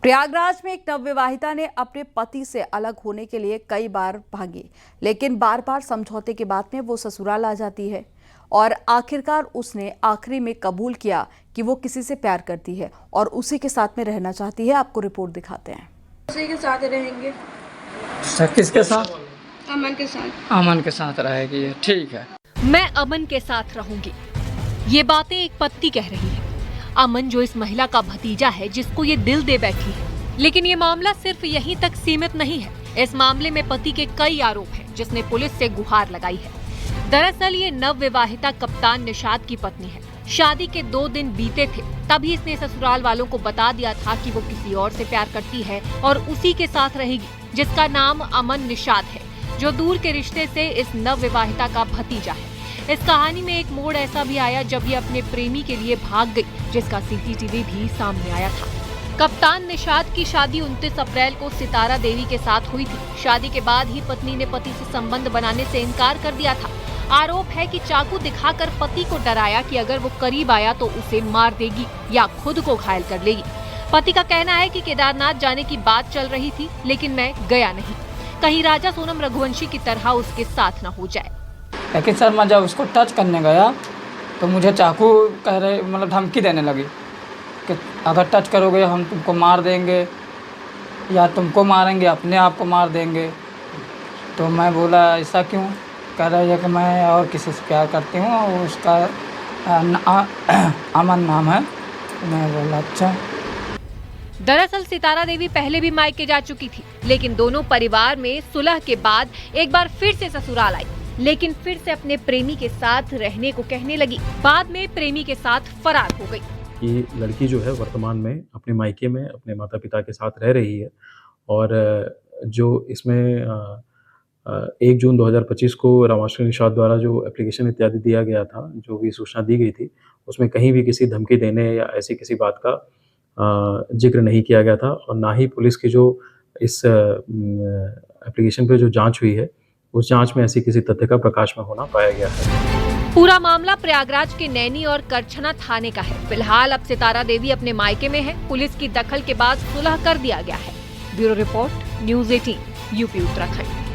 प्रयागराज में एक नवविवाहिता ने अपने पति से अलग होने के लिए कई बार भागी, लेकिन बार बार समझौते के बाद में वो ससुराल आ जाती है और आखिरकार उसने आखिरी में कबूल किया कि वो किसी से प्यार करती है और उसी के साथ में रहना चाहती है। आपको रिपोर्ट दिखाते हैं। उसी के साथ रहेंगे। किसके साथ? अमन के साथ। अमन के साथ रहेगी, ठीक है। मैं अमन के साथ रहूंगी, ये बातें एक पत्नी कह रही है। अमन जो इस महिला का भतीजा है, जिसको ये दिल दे बैठी है। लेकिन ये मामला सिर्फ यहीं तक सीमित नहीं है। इस मामले में पति के कई आरोप हैं, जिसने पुलिस से गुहार लगाई है। दरअसल ये नवविवाहिता कप्तान निषाद की पत्नी है। शादी के 2 दिन बीते थे, तभी इसने ससुराल वालों को बता दिया था कि वो किसी और से प्यार करती है और उसी के साथ रहेगी, जिसका नाम अमन निषाद है, जो दूर के रिश्ते से इस नवविवाहिता का भतीजा है। इस कहानी में एक मोड़ ऐसा भी आया जब ये अपने प्रेमी के लिए भाग गई, जिसका सीसीटीवी भी सामने आया था। कप्तान निषाद की शादी 29 अप्रैल को सितारा देवी के साथ हुई थी। शादी के बाद ही पत्नी ने पति से संबंध बनाने से इनकार कर दिया था। आरोप है कि चाकू दिखाकर पति को डराया कि अगर वो करीब आया तो उसे मार देगी या खुद को घायल कर लेगी। पति का कहना है कि केदारनाथ जाने की बात चल रही थी, लेकिन मैं गया नहीं, कहीं राजा सोनम रघुवंशी की तरह उसके साथ न हो जाए। लेकिन सर मैं जब उसको टच करने गया तो मुझे चाकू कह रहे, मतलब धमकी देने लगी कि अगर टच करोगे हम तुमको मार देंगे या तुमको मारेंगे, अपने आप को मार देंगे। तो मैं बोला ऐसा क्यों? कह रही है कि मैं और किसी से प्यार करती हूँ और उसका अमन नाम है। मैं बोला अच्छा। दरअसल सितारा देवी पहले भी मायके जा चुकी थी, लेकिन दोनों परिवार में सुलह के बाद एक बार फिर से ससुराल आई, लेकिन फिर से अपने प्रेमी के साथ रहने को कहने लगी। बाद में प्रेमी के साथ फरार हो गई। कि लड़की जो है वर्तमान में अपने मायके में अपने माता पिता के साथ रह रही है और जो इसमें 1 जून 2025 को रामाश्री निषाद द्वारा जो एप्लीकेशन इत्यादि दिया गया था, जो भी सूचना दी गई थी, उसमें कहीं भी किसी धमकी देने या ऐसी किसी बात का जिक्र नहीं किया गया था और ना ही पुलिस की जो इस एप्लीकेशन पर जो जाँच हुई है, उस जांच में ऐसी किसी तथ्य का प्रकाश में होना पाया गया है। पूरा मामला प्रयागराज के नैनी और करछना थाने का है। फिलहाल अब सितारा देवी अपने मायके में है। पुलिस की दखल के बाद सुलह कर दिया गया है। Bureau report, news 18, UP Uttarakhand.